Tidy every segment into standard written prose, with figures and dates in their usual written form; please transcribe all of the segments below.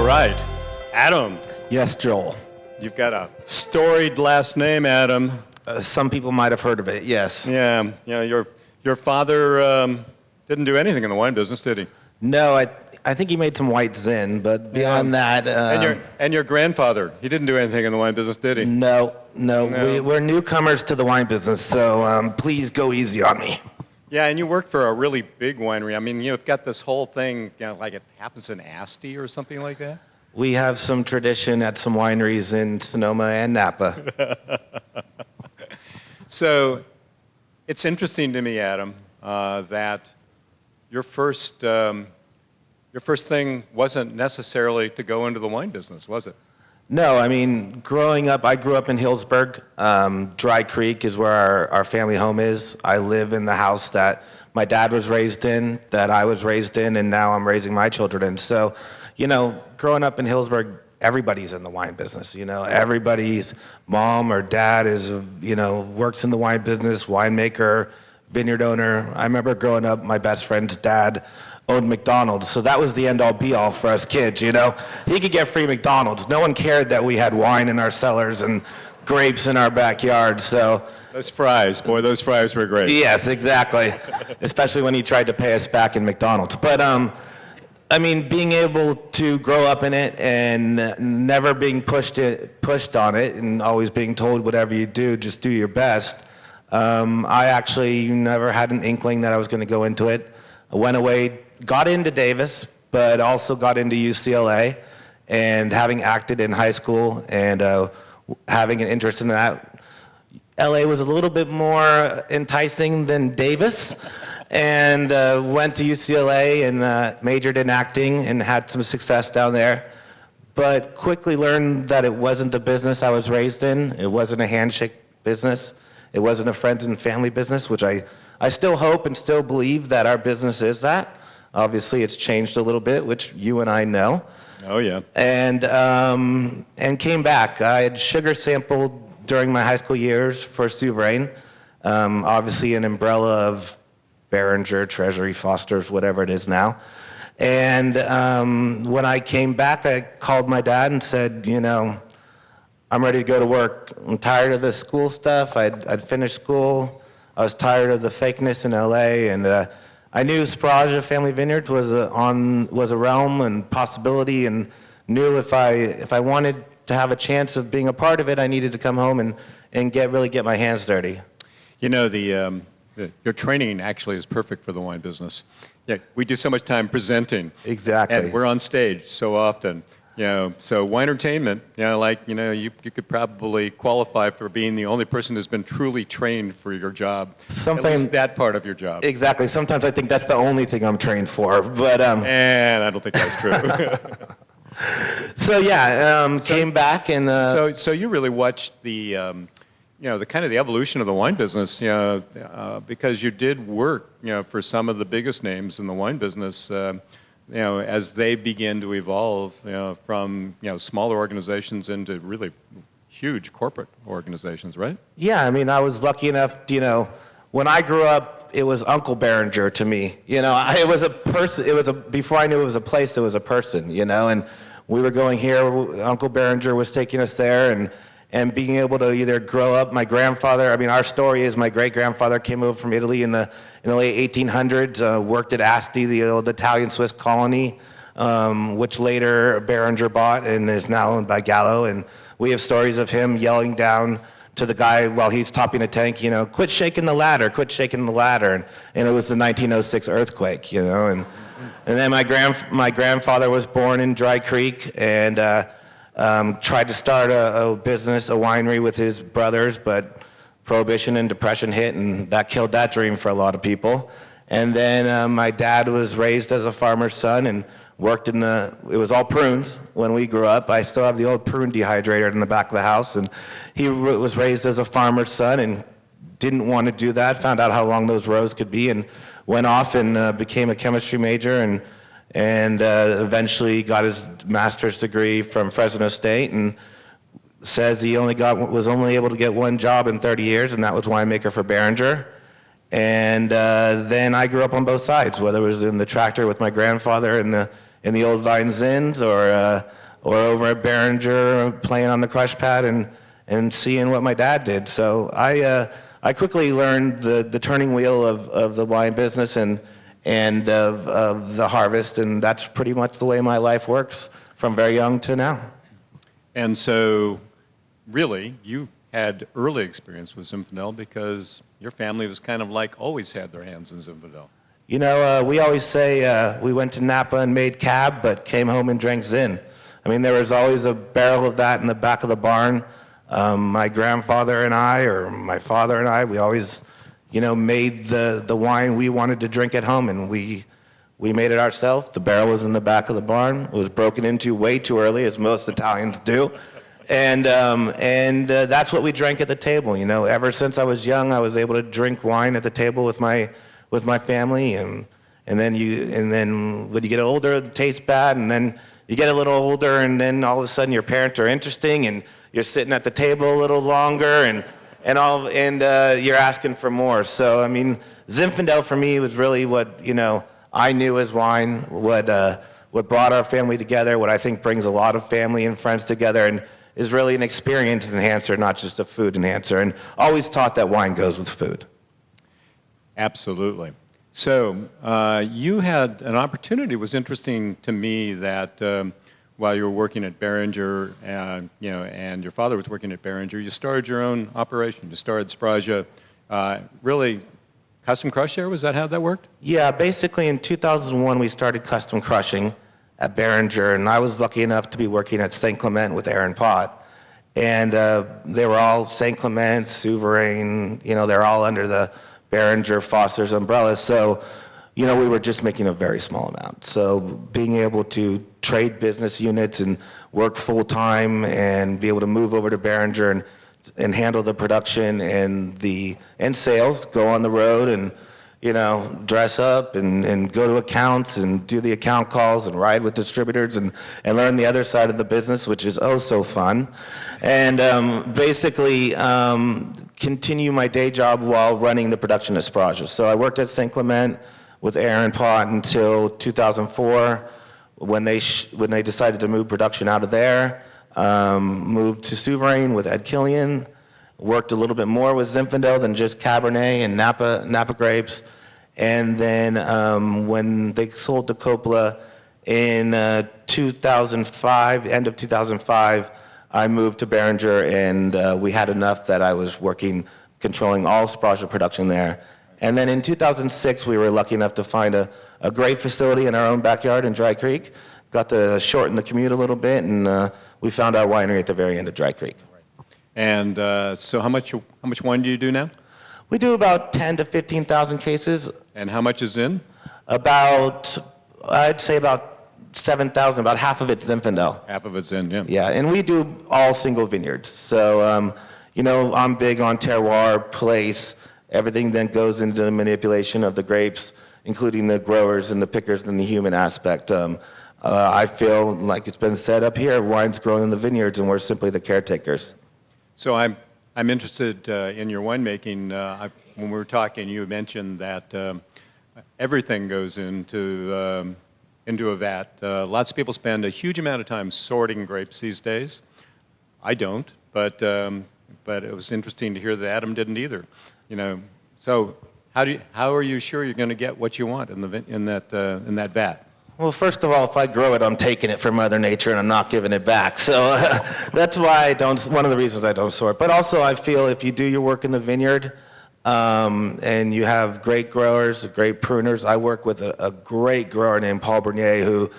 All right. Adam, Yes, Joel. you've got a storied last name, Adam. Some people might have heard of it, yes. Yeah, your father didn't do anything in the wine business, did he? No, I think he made some white zin, but beyond that... And your grandfather, he didn't do anything in the wine business, did he? No. No. We're newcomers to the wine business, so please go easy on me. Yeah, and you worked for a really big winery. I mean, you've got this whole thing, like it happens in Asti or something like that? We have some tradition at some wineries in Sonoma and Napa. So it's interesting to me, Adam, that your first thing wasn't necessarily to go into the wine business, was it? No, I mean, growing up, I grew up in Hillsburg. Dry Creek is where our family home is. I live in the house that my dad was raised in, that I was raised in, and now I'm raising my children in. So, growing up in Hillsburg, everybody's in the wine business. Everybody's mom or dad is, works in the wine business, winemaker, vineyard owner. I remember growing up, my best friend's dad owned McDonald's, so that was the end-all be-all for us kids, He could get free McDonald's. No one cared that we had wine in our cellars and grapes in our backyard, so... Those fries were great. Yes, exactly. Especially when he tried to pay us back in McDonald's. But, being able to grow up in it and never being pushed on it and always being told whatever you do, just do your best, I actually never had an inkling that I was going to go into it. I went away, got into Davis, but also got into UCLA, and having acted in high school and having an interest in that, LA was a little bit more enticing than Davis, and went to UCLA and majored in acting and had some success down there, but quickly learned that it wasn't the business I was raised in. It wasn't a handshake business. It wasn't a friends and family business, which I still hope and still believe that our business is that. Obviously, it's changed a little bit, which you and I know. Oh, yeah. And came back. I had sugar sampled during my high school years for Souverain. Obviously, an umbrella of Behringer, Treasury, Foster's, whatever it is now. And when I came back, I called my dad and said, I'm ready to go to work. I'm tired of the school stuff. I'd finished school. I was tired of the fakeness in LA, and I knew Sbragia Family Vineyards was a realm and possibility, and knew if I wanted to have a chance of being a part of it, I needed to come home and really get my hands dirty. Your training actually is perfect for the wine business. Yeah, we do so much time presenting. Exactly. And we're on stage so often. So wine entertainment, you could probably qualify for being the only person who's been truly trained for your job. At least that part of your job. Exactly. Sometimes I think that's the only thing I'm trained for, but and I don't think that's true. So came back and so you really watched the the kind of the evolution of the wine business, because you did work, for some of the biggest names in the wine business. As they begin to evolve, from smaller organizations into really huge corporate organizations, right? Yeah, I was lucky enough, when I grew up, it was Uncle Behringer to me. It was a person. Before I knew it was a place, it was a person. And we were going here. Uncle Behringer was taking us there, and being able to either grow up. My grandfather. Our story is my great grandfather came over from Italy in the late 1800s. Worked at Asti, the old Italian Swiss colony, which later Behringer bought and is now owned by Gallo. And we have stories of him yelling down to the guy while he's topping a tank, quit shaking the ladder, quit shaking the ladder. And it was the 1906 earthquake, And then my grandfather was born in Dry Creek and tried to start a business, a winery with his brothers, but Prohibition and Depression hit, and that killed that dream for a lot of people. And then my dad was raised as a farmer's son and worked it was all prunes when we grew up. I still have the old prune dehydrator in the back of the house, and he was raised as a farmer's son and didn't want to do that, found out how long those rows could be, and went off and became a chemistry major and eventually got his master's degree from Fresno State, and says he was only able to get one job in 30 years, and that was winemaker for Behringer. And then I grew up on both sides, whether it was in the tractor with my grandfather in the old vine zins, or or over at Behringer playing on the crush pad and seeing what my dad did. So I quickly learned the turning wheel of the wine business and of the harvest, and that's pretty much the way my life works from very young to now. And so, really, you had early experience with Zinfandel because your family was kind of like always had their hands in Zinfandel. You know, we always say we went to Napa and made cab, but came home and drank Zin. I mean, there was always a barrel of that in the back of the barn. My grandfather and I, or my father and I, we always, you know, made the wine we wanted to drink at home, and we made it ourselves. The barrel was in the back of the barn. It was broken into way too early, as most Italians do. And that's what we drank at the table. You know, ever since I was young, I was able to drink wine at the table with my family, and then when you get older, it tastes bad, and then you get a little older, and then all of a sudden your parents are interesting, and you're sitting at the table a little longer, and you're asking for more. So I mean, Zinfandel for me was really what, you know, I knew as wine, what brought our family together, what I think brings a lot of family and friends together, and is really an experience enhancer, not just a food enhancer, and always taught that wine goes with food. Absolutely. So you had an opportunity. It was interesting to me that while you were working at Behringer, and your father was working at Behringer, you started your own operation. You started Sbragia. Really, custom crush there? Was that how that worked? Yeah, basically in 2001 we started custom crushing at Behringer, and I was lucky enough to be working at St. Clement with Aaron Pott. And they were all St. Clement, Souverain, you know, they're all under the Behringer, Foster's umbrellas. So, you know, we were just making a very small amount. So being able to trade business units and work full time and be able to move over to Behringer and handle the production and sales, go on the road and, you know, dress up and go to accounts and do the account calls and ride with distributors and learn the other side of the business, which is oh so fun. And basically continue my day job while running the production at Sbragia. So I worked at St. Clement with Aaron Pott until 2004 when they decided to move production out of there. Moved to Souverain with Ed Killian. Worked a little bit more with Zinfandel than just Cabernet and Napa grapes. And then when they sold to Coppola in 2005, end of 2005, I moved to Behringer, and we had enough that I was controlling all Sbragia production there. And then in 2006, we were lucky enough to find a great facility in our own backyard in Dry Creek. Got to shorten the commute a little bit, and we found our winery at the very end of Dry Creek. And so how much wine do you do now? We do about 10 to 15,000 cases. And how much is in? I'd say about 7,000, about half of it's Zinfandel. Half of it's in, yeah. Yeah, and we do all single vineyards. So, you know, I'm big on terroir, place, everything that goes into the manipulation of the grapes, including the growers and the pickers and the human aspect. I feel like it's been said up here, wine's grown in the vineyards and we're simply the caretakers. So I'm interested in your winemaking. When we were talking, you mentioned that everything goes into a vat. Lots of people spend a huge amount of time sorting grapes these days. I don't, but it was interesting to hear that Adam didn't either. You know, so how are you sure you're going to get what you want in that vat? Well, first of all, if I grow it, I'm taking it from Mother Nature and I'm not giving it back. So that's why one of the reasons I don't sort. But also I feel if you do your work in the vineyard and you have great growers, great pruners. I work with a great grower named Paul Bernier who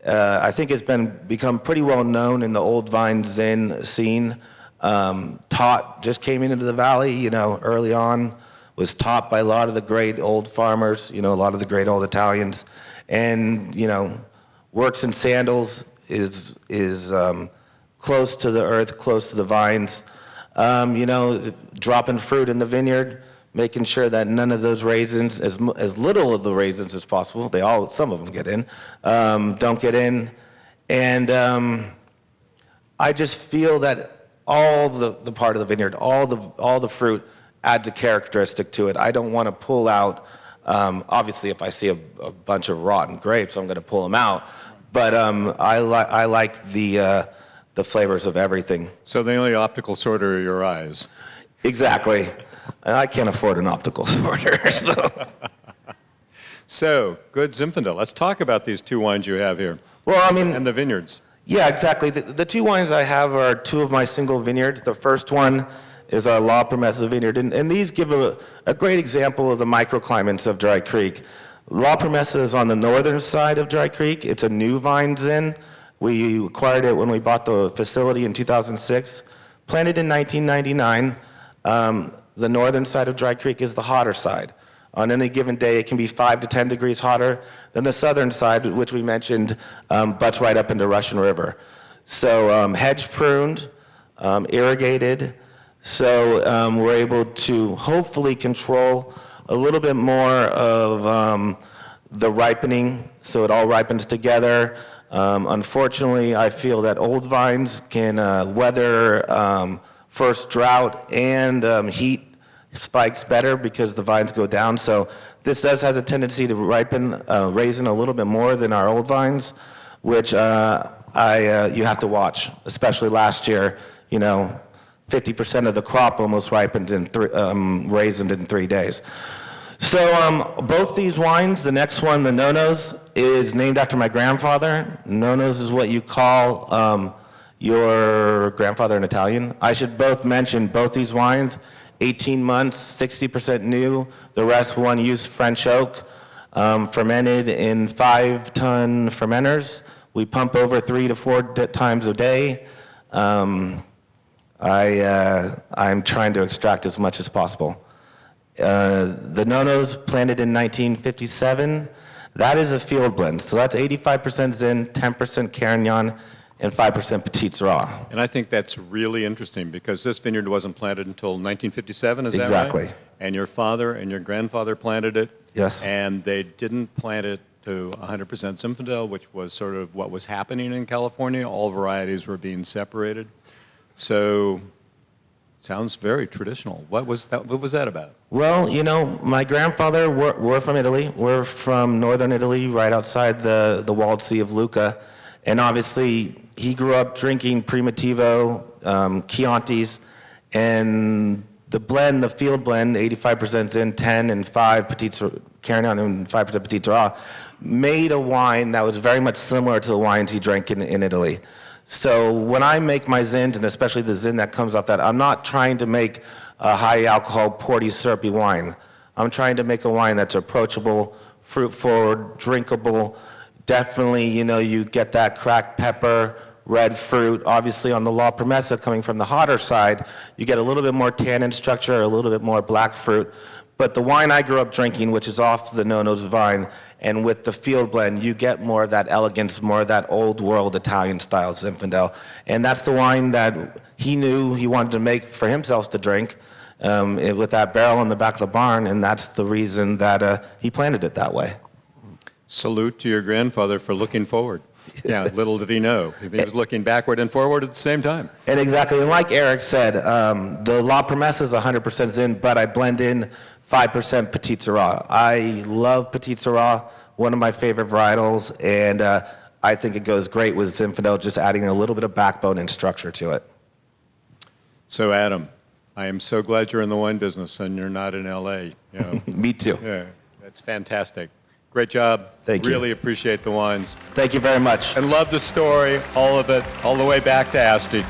I think has become pretty well known in the old vine Zin scene. Just came into the valley, you know, early on, was taught by a lot of the great old farmers, you know, a lot of the great old Italians. And, you know, works in sandals, is close to the earth, close to the vines. You know, dropping fruit in the vineyard, making sure that none of those raisins, as little of the raisins as possible, some of them get in, don't get in. And I just feel that all the part of the vineyard, all the fruit adds a characteristic to it. I don't want to pull out. Obviously, if I see a bunch of rotten grapes, I'm going to pull them out. But I like the flavors of everything. So the only optical sorter are your eyes. Exactly. And I can't afford an optical sorter. So. So, good Zinfandel. Let's talk about these two wines you have here. Well, I mean, and the vineyards. Yeah, exactly. The two wines I have are two of my single vineyards. The first one is our La Promesa vineyard, and these give a great example of the microclimates of Dry Creek. La Promesa is on the northern side of Dry Creek. It's a new vine zin. We acquired it when we bought the facility in 2006. Planted in 1999. The northern side of Dry Creek is the hotter side. On any given day, it can be 5 to 10 degrees hotter than the southern side, which we mentioned butts right up into Russian River. So hedge pruned, irrigated, so we're able to hopefully control a little bit more of the ripening, so it all ripens together. Unfortunately, I feel that old vines can weather first drought and heat spikes better because the vines go down. So this has a tendency to ripen, raisin a little bit more than our old vines, which you have to watch, especially last year. 50% of the crop almost ripened in raisined in 3 days. So both these wines, the next one, the Nonos, is named after my grandfather. Nonos is what you call your grandfather in Italian. I should both mention both these wines, 18 months, 60% new. The rest one used French oak, fermented in 5-ton fermenters. We pump over 3 to 4 times a day. I'm trying to extract as much as possible. The Nonos planted in 1957. That is a field blend. So that's 85% Zin, 10% Carignan, and 5% Petit Syrah. And I think that's really interesting because this vineyard wasn't planted until 1957, is that right? Exactly. And your father and your grandfather planted it. Yes. And they didn't plant it to 100% Zinfandel, which was sort of what was happening in California. All varieties were being separated. So, sounds very traditional. What was that about? Well, my grandfather, we're from Italy. We're from northern Italy, right outside the walled sea of Lucca. And obviously, he grew up drinking Primitivo, Chiantis, and the field blend, 85% Zin, 10 and 5 Carignan and 5% Petit Syrah, made a wine that was very much similar to the wines he drank in Italy. So when I make my Zins, and especially the Zin that comes off that, I'm not trying to make a high alcohol, porty, syrupy wine. I'm trying to make a wine that's approachable, fruit forward, drinkable. Definitely, you get that cracked pepper, red fruit. Obviously, on the La Promesa, coming from the hotter side, you get a little bit more tannin structure, a little bit more black fruit. But the wine I grew up drinking, which is off the Nonos vine, and with the field blend, you get more of that elegance, more of that old world Italian style Zinfandel. And that's the wine that he knew he wanted to make for himself to drink with that barrel in the back of the barn, and that's the reason that he planted it that way. Salute to your grandfather for looking forward. Yeah, little did he know. He was looking backward and forward at the same time. And exactly, and like Eric said, the La Promesa is 100% Zin, but I blend in 5% Petit Syrah. I love Petit Syrah, one of my favorite varietals, and I think it goes great with Zinfandel, just adding a little bit of backbone and structure to it. So, Adam, I am so glad you're in the wine business and you're not in L.A. Me too. Yeah, that's fantastic. Great job. Thank you. Really appreciate the wines. Thank you very much. And love the story, all of it, all the way back to Asti.